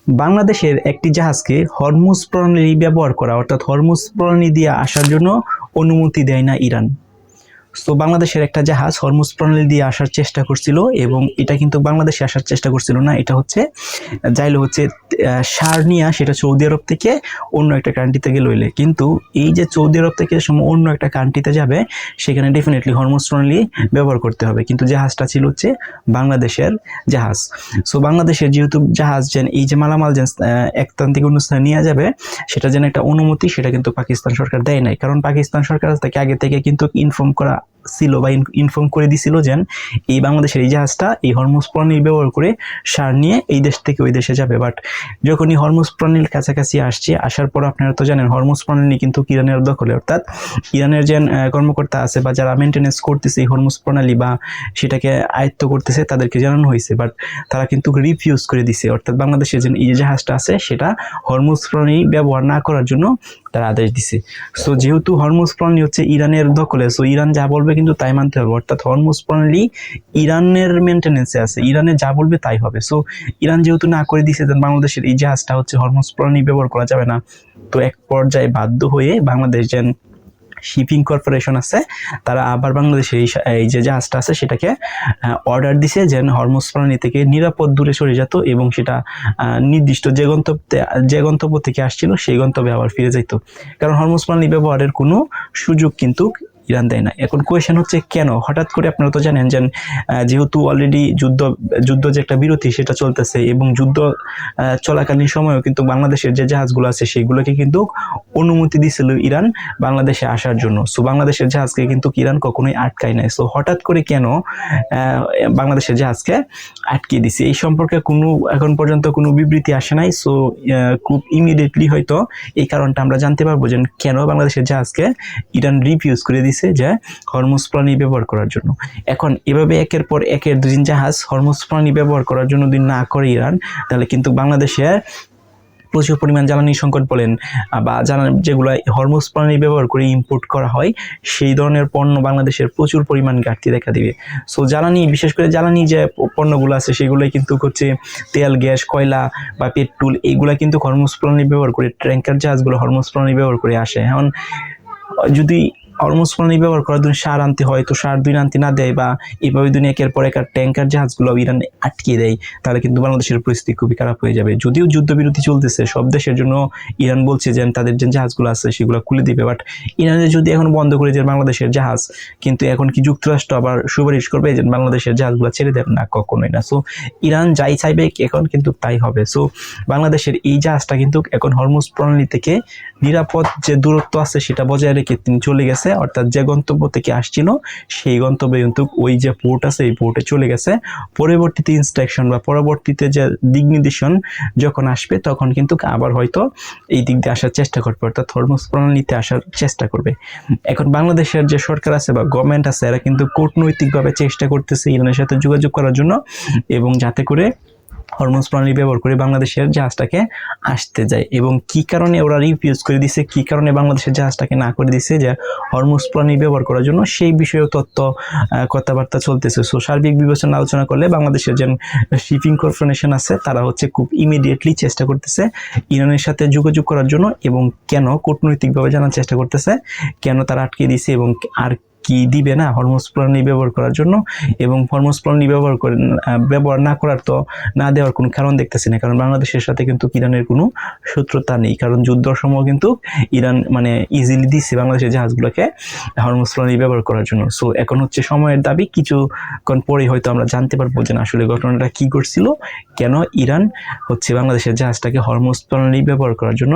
বাংলাদেশের একটি জাহাজকে হরমুজ প্রণালী ব্যবহার করা অর্থাৎ হরমুজ প্রণালী দিয়ে আসার জন্য অনুমতি দেয় না ইরান। তো বাংলাদেশের একটা জাহাজ হরমুজ প্রণালী দিয়ে আসার চেষ্টা করছিল এবং এটা কিন্তু বাংলাদেশে আসার চেষ্টা করছিল না, এটা হচ্ছে সার নিয়ে সেটা সৌদি আরব থেকে অন্য একটা কান্ট্রিতে গেলে হইলে, কিন্তু এই যে সৌদি আরব থেকে অন্য একটা কান্ট্রিতে যাবে সেখানে ডেফিনেটলি হরমুজ প্রণালী ব্যবহার করতে হবে, কিন্তু জাহাজটা ছিল হচ্ছে বাংলাদেশের জাহাজ। সো বাংলাদেশের যেহেতু জাহাজ যেন এই যে মালামাল যেন এক স্থান থেকে অন্য স্থানে নিয়ে যাবে সেটা যেন একটা অনুমতি, সেটা কিন্তু পাকিস্তান সরকার দেয় নাই, কারণ পাকিস্তান সরকার থেকে আগে থেকে কিন্তু ইনফর্ম করা ছিল বা ইনফর্ম করে দিছিল যে এই বাংলাদেশের এই জাহাজটা এই হরমুজ প্রণালী ব্যবহার করে সার নিয়ে এই দেশ থেকে ওই দেশে যাবে। বাট যখনই হরমুজ প্রণালীর কাছাকাছি আসার পর আপনারা তো জানেন হরমুজ প্রণালী কিন্তু ইরানের দখলে, অর্থাৎ ইরানের যে কর্মকর্তা আছে বা যারা মেনটেনেন্স করতেছে এই হরমুজ প্রণালী বা সেটাকে আয়ত্ত করতেছে তাদেরকে জানানো হয়েছে, বাট তারা কিন্তু রিফিউজ করে দিছে, অর্থাৎ বাংলাদেশের যে এই যে জাহাজটা আছে সেটা হরমুজ প্রণালী ব্যবহার না করার জন্য তারা আদেশ দিছে। সো যেহেতু হরমুজ প্রণালী হচ্ছে ইরানের দখলে, সো ইরান যা বলবে কিন্তু তাই মানতে হবে, অর্থাৎ হরমুজ প্রণালী ইরানের মেনটেনেন্সে আছে, ইরানে যা বলবে তাই হবে। সো ইরান যেহেতু না করে দিছে বাংলাদেশের এই জাহাজটা হচ্ছে হরমুজ প্রণালী ব্যবহার করা যাবে না, তো এক পর্যায়ে বাধ্য হয়ে বাংলাদেশ যে শিপিং কর্পোরেশন আছে তারা আবার বাংলাদেশের এই যে জাহাজটা আছে সেটাকে অর্ডার দিছে যেন হরমুজ প্রণালী থেকে নিরাপদ দূরে সরে যেত এবং সেটা নির্দিষ্ট যে গন্তব্য থেকে আসছিল সেই গন্তব্যে আবার ফিরে যেত, কারণ হরমুজ প্রণালী ব্যবহারের কোনো সুযোগ কিন্তু ইরান দেয় না। এখন কোয়েশ্চেন হচ্ছে কেন হঠাৎ করে, আপনারা তো জানেন যে যেহেতু অলরেডি যুদ্ধ যে একটা বিরতি সেটা চলতেছে এবং যুদ্ধ চলাকালীন সময়েও কিন্তু বাংলাদেশের যে জাহাজগুলো আছে সেইগুলোকে কিন্তু অনুমতি দিয়েছিল ইরান বাংলাদেশে আসার জন্য। সো বাংলাদেশের জাহাজকে কিন্তু ইরান কখনোই আটকায় নাই। সো হঠাৎ করে কেন বাংলাদেশের জাহাজকে আটকে দিছে এই সম্পর্কে এখন পর্যন্ত কোনো বিবৃতি আসে নাই। সো খুব ইমিডিয়েটলি হয়তো এই কারণটা আমরা জানতে পারবো যে কেন বাংলাদেশের জাহাজকে ইরান রিফিউজ করে দিছে যে হরমুজ প্রণালী ব্যবহার করার জন্য। এখন এভাবে একের পর একের দুদিন জাহাজ হরমুজ প্রণালী ব্যবহার করার জন্য যদি না করে ইরান, তাহলে কিন্তু বাংলাদেশের প্রচুর পরিমাণ জ্বালানি সংকট বলেন বা যেগুলো হরমুজ প্রণালী ব্যবহার করে ইম্পোর্ট করা হয় সেই ধরনের পণ্য বাংলাদেশের প্রচুর পরিমাণ ঘাটতি দেখা দিবে। সো জ্বালানি, বিশেষ করে জ্বালানি যে পণ্যগুলো আছে সেগুলোই কিন্তু হচ্ছে তেল, গ্যাস, কয়লা বা পেট্রোল, এইগুলা কিন্তু হরমুজ প্রণালী ব্যবহার করে ট্যাঙ্কার জাহাজগুলো হরমুজ প্রণালী ব্যবহার করে আসে। এখন যদি হরমুজ প্রণালী ব্যবহার করার জন্য সার আনতে হয়, তো সার দুই আনতে না দেয় বা এইভাবে দুই একের পর এক ট্যাঙ্কার জাহাজগুলো ইরান আটকিয়ে দেয়, তাহলে কিন্তু বাংলাদেশের পরিস্থিতি খুবই খারাপ হয়ে যাবে। যদিও যুদ্ধবিরতি চলতেছে সব দেশের জন্য, ইরান বলছে যে তাদের যে জাহাজগুলো আছে সেগুলো খুলে দিবে, বাট ইরানের যদি এখন বন্ধ করে যে বাংলাদেশের জাহাজ, কিন্তু এখন কি যুক্তরাষ্ট্র আবার সুপারিশ করবে যে বাংলাদেশের জাহাজগুলো ছেড়ে দেবে? না, কখনোই না। সো ইরান যাই চাইবে এখন কিন্তু তাই হবে। সো বাংলাদেশের এই জাহাজটা কিন্তু এখন হরমুজ প্রণালী থেকে নিরাপদ যে দূরত্ব আছে সেটা বজায় রেখে তিনি চলে গেছে, অর্থাৎ যে গন্তব্য থেকে আসছিল সেই গন্তব্যে কিন্তু ওই যে পোর্ট আছে এই পোর্টে চলে গেছে। পরবর্তীতে ইনস্ট্রাকশন বা পরবর্তীতে যে দিক নির্দেশন যখন আসবে তখন কিন্তু আবার হয়তো এই দিক দিয়ে আসার চেষ্টা করবে, অর্থাৎ হরমুজ প্রণালীতে আসার চেষ্টা করবে। এখন বাংলাদেশের যে সরকার আছে বা গভর্নমেন্ট আছে এরা কিন্তু কূটনৈতিকভাবে চেষ্টা করতেছে ইরানের সাথে যোগাযোগ করার জন্য, এবং যাতে করে হরমুজ প্রণালী ব্যবহার করে বাংলাদেশের জাহাজটাকে আসতে যায়। এবং কি কারণে ওরা রিফিউজ করে দিছে, কি কারণে বাংলাদেশের জাহাজটাকে না করে দিছে যে হরমুজ প্রণালী ব্যবহার করার জন্য, সেই বিষয়েও কথাবার্তা চলতেছে। সো সার্বিক বিবেচনা আলোচনা করলে বাংলাদেশের যে শিপিং কর্পোরেশন আছে তারা হচ্ছে খুব ইমিডিয়েটলি চেষ্টা করতেছে ইরানের সাথে যোগাযোগ করার জন্য, এবং কেন কূটনৈতিকভাবে জানার চেষ্টা করতেছে কেন তারা আটকে দিছে এবং আর কি দিবে না হরমুজ প্রণালী ব্যবহার করার জন্য। এবং হরমুজ প্রণালী ব্যবহার না দেওয়ার কোনো কারণ দেখতেছি না, কারণ বাংলাদেশের সাথে কিন্তু ইরানের কোনো শত্রুতা নেই, কারণ যুদ্ধের সময় কিন্তু ইরান ইজিলি দিচ্ছে বাংলাদেশের জাহাজগুলোকে হরমুজ প্রণালী ব্যবহার করার জন্য। সো এখন হচ্ছে সময়ের দাবি, কিছুক্ষণ পরে হয়তো আমরা জানতে পারবো যে আসলে ঘটনাটা কি করছিল, কেন ইরান হচ্ছে বাংলাদেশের জাহাজটাকে হরমুজ প্রণালী ব্যবহার করার জন্য